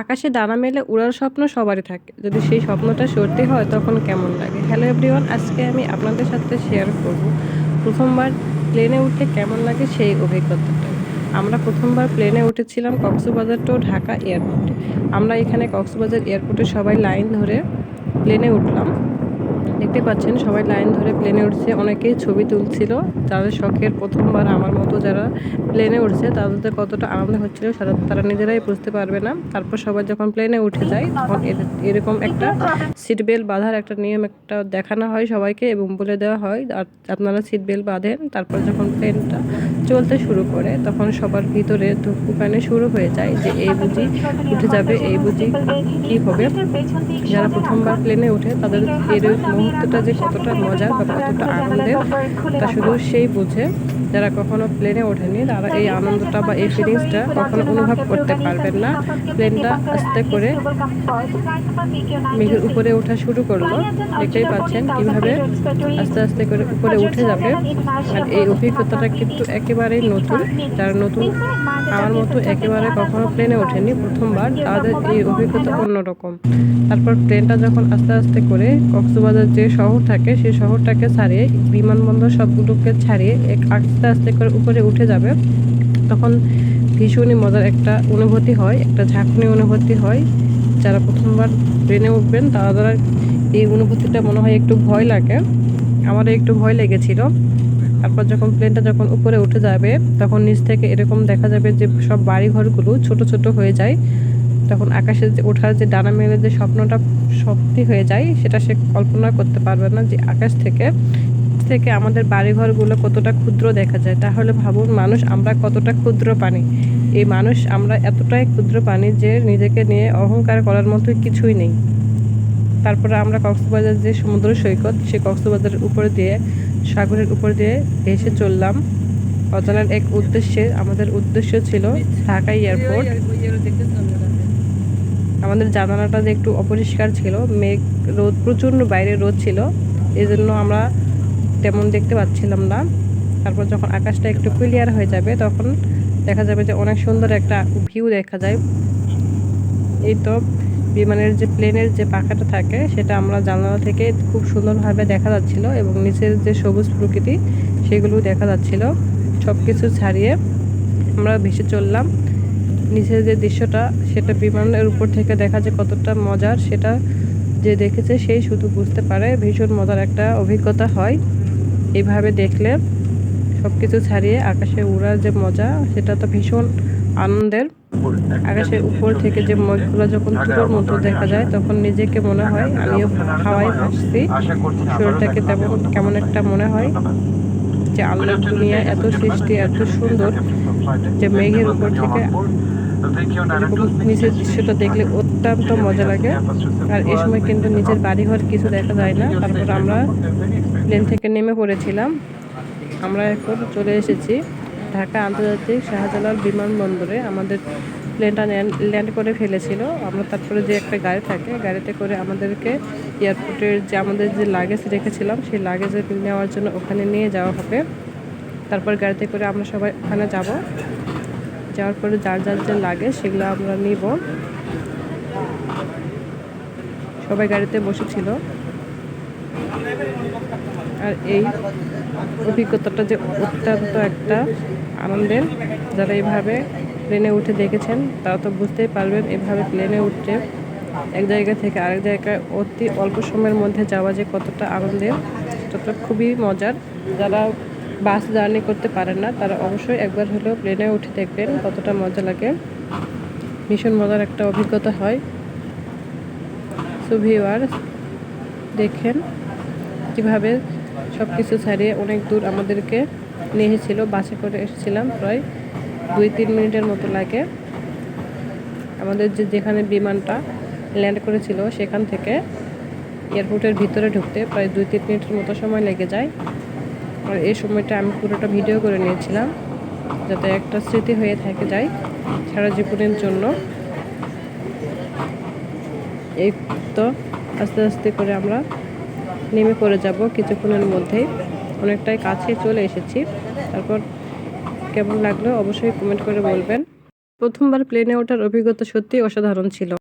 আকাশে ডানা মেলে উড়ার স্বপ্ন সবারই থাকে। যদি সেই স্বপ্নটা সত্যি হয় তখন কেমন লাগে? হ্যালো এভরিওয়ান, আজকে আমি আপনাদের সাথে শেয়ার করব প্রথমবার প্লেনে উঠে কেমন লাগে সেই অভিজ্ঞতাটা। আমরা প্রথমবার প্লেনে উঠেছিলাম কক্সবাজার টু ঢাকা এয়ারপোর্টে। আমরা এখানে কক্সবাজার এয়ারপোর্টে সবাই লাইন ধরে প্লেনে উঠলাম। দেখতে পাচ্ছেন সবাই লাইন ধরে প্লেনে উঠছে, অনেকেই ছবি তুলছিল। যাদের শখের প্রথমবার আমার মতো যারা প্লেনে উঠছে তাদের কতটা আনন্দ হচ্ছিল তারা নিজেরাই বুঝতে পারবে না। তারপর সবাই যখন প্লেনে উঠে যায় তখন এরকম একটা সিট বেল্ট বাঁধার একটা নিয়ম একটা দেখানো হয় সবাইকে এবং বলে দেওয়া হয় আর আপনারা সিট বেল্ট বাঁধেন। তারপর যখন প্লেনটা চলতে শুরু করে তখন সবার ভিতরে ধুকপুকানি শুরু হয়ে যায় যে এই বুঝি উঠে যাবে, এই বুঝি কী হবে। যারা প্রথমবার প্লেনে ওঠে তাদের এর মুহূর্তটা যে কতটা মজার বা কতটা আনন্দের তা শুধু সেই বুঝে। যারা কখনো প্লেনে ওঠেনি তারা এই আনন্দটা বা এই ফিলিংসটা কখনো অনুভব করতে পারবেন না। প্লেনটা আস্তে করে মেঘের উপরে ওঠা শুরু করলো। দেখতেই পাচ্ছেন কিভাবে আস্তে আস্তে করে উপরে উঠে যাবে। আর এই অভিজ্ঞতাটা কিন্তু একেবারেই নতুন। যারা নতুন আমার মতো একেবারে কখনো প্লেনে ওঠেনি প্রথমবার, তাদের এই অভিজ্ঞতা অন্যরকম। তারপর প্লেনটা যখন আস্তে আস্তে করে কক্সবাজার যে শহর থাকে সেই শহরটাকে ছাড়িয়ে বিমানবন্দর সবগুলোকে ছাড়িয়ে আস্তে আস্তে করে উপরে উঠে যাবে, তখন ভীষণই মজার একটা অনুভূতি হয়, একটা ঝাঁকুনি অনুভূতি হয়। যারা প্রথমবার প্লেনে উঠবেন তারা এই অনুভূতিটা মনে হয় একটু ভয় লাগে। আমারও একটু ভয় লেগেছিল। তারপর যখন প্লেনটা যখন উপরে উঠে যাবে তখন নিচ থেকে এরকম দেখা যাবে যে সব বাড়িঘরগুলো ছোট ছোট হয়ে যায়। তখন আকাশে যে ওঠার যে ডানা মেলে যে স্বপ্নটা সত্যি হয়ে যায় সেটা সে কল্পনা করতে পারবে না যে আকাশ থেকে থেকে আমাদের বাড়িঘরগুলো কতটা ক্ষুদ্র দেখা যায়। তাহলে ভাবুন মানুষ আমরা কতটা ক্ষুদ্র প্রাণী। এই মানুষ আমরা এতটাই ক্ষুদ্র প্রাণী যে নিজেকে নিয়ে অহংকার করার মতো কিছুই নেই। তারপরে আমরা কক্সবাজার যে সমুদ্র সৈকত সেই কক্সবাজারের উপর দিয়ে সাগরের উপর দিয়ে ভেসে চললাম অজানার এক উদ্দেশ্যে। আমাদের উদ্দেশ্য ছিল ঢাকা এয়ারপোর্ট। আমাদের জানালাটা যে একটু অপরিষ্কার ছিল, মেঘ রোদ প্রচণ্ড বাইরে রোদ ছিল, এই জন্য আমরা তেমন দেখতে পাচ্ছিলাম না। তারপর যখন আকাশটা একটু ক্লিয়ার হয়ে যাবে তখন দেখা যাবে যে অনেক সুন্দর একটা ভিউ দেখা যায়। এই তো বিমানের যে প্লেনের যে পাখাটা থাকে সেটা আমরা জানালা থেকে খুব সুন্দরভাবে দেখা যাচ্ছিল এবং নিচের যে সবুজ প্রকৃতি সেগুলো দেখা যাচ্ছিল। সব কিছু ছাড়িয়ে আমরা ভেসে চললাম। নিচের যে দৃশ্যটা সেটা বিমানের উপর থেকে দেখা যে কতটা মজার, সেটা যে দেখেছে সেই শুধু বুঝতে পারে। ভীষণ মজার একটা অভিজ্ঞতা হয় এইভাবে দেখলে। সব কিছু ছাড়িয়ে আকাশে উড়ার যে মজা সেটা তো ভীষণ আনন্দের। আকাশের উপর থেকে যে মেঘগুলো যখন তুলোর মতো দেখা যায় তখন নিজেকে মনে হয় আমিও হাওয়ায় ভাসছি। শরীরটাকে তেমন কেমন একটা মনে হয় যে আল্লাহর দুনিয়া এত সৃষ্টি এত সুন্দর যে মেঘের উপর থেকে এরকম নিচের দৃশ্যটা দেখলে অত্যন্ত মজা লাগে। আর এই সময় কিন্তু নিচের বাড়িঘর কিছু দেখা যায় না। তারপর আমরা প্লেন থেকে নেমে পড়েছিলাম। আমরা এখন চলে এসেছি ঢাকা আন্তর্জাতিক শাহজালাল বিমানবন্দরে। আমাদের প্লেনটা ল্যান্ড করে ফেলেছিল। আমরা তারপরে যে একটা গাড়ি থাকে গাড়িতে করে আমাদেরকে এয়ারপোর্টের যে আমাদের যে লাগেজ রেখেছিলাম সেই লাগেজে নেওয়ার জন্য ওখানে নিয়ে যাওয়া হবে। তারপর গাড়িতে করে আমরা সবাই ওখানে যাব। যাওয়ার পরে যার যার যে লাগে সেগুলো আমরা নিব। সবাই গাড়িতে বসেছিল। আর এই অভিজ্ঞতাটা যে অত্যন্ত একটা আনন্দের। যারা এইভাবে প্লেনে উঠে দেখেছেন তারা তো বুঝতেই পারবেন এভাবে প্লেনে উঠতে এক জায়গা থেকে আরেক জায়গায় অতি অল্প সময়ের মধ্যে যাওয়া যে কতটা আনন্দের, সেটা খুবই মজার। যারা বাস জার্নি করতে পারেন না তারা অবশ্যই একবার হলেও প্লেনে উঠে দেখবেন কতটা মজা লাগে। ভীষণ মজার একটা অভিজ্ঞতা হয়। সো ভিউয়ার্স, দেখেন কীভাবে সব কিছু ছাড়িয়ে অনেক দূর আমাদেরকে নিয়ে এসেছিল। বাসে করে এসেছিলাম, প্রায় 2-3 মিনিটের মতো লাগে। আমাদের যেখানে বিমানটা ল্যান্ড করেছিল সেখান থেকে এয়ারপোর্টের ভিতরে ঢুকতে প্রায় 2-3 মিনিটের মতো সময় লেগে যায়। আর এই সময়টা আমি পুরোটা ভিডিও করে নিয়েছিলাম যাতে একটা স্মৃতি হয়ে থেকে যায় সারা জীবনের জন্য। এই তো আস্তে আস্তে করে আমরা নেমে পড়ে যাব কিছুক্ষণের মধ্যেই। অনেকটাই কাছে চলে এসেছি। তারপর কেমন লাগলো অবশ্যই কমেন্ট করে বলবেন। প্রথমবার প্লেনে ওঠার অভিজ্ঞতা সত্যিই অসাধারণ ছিল।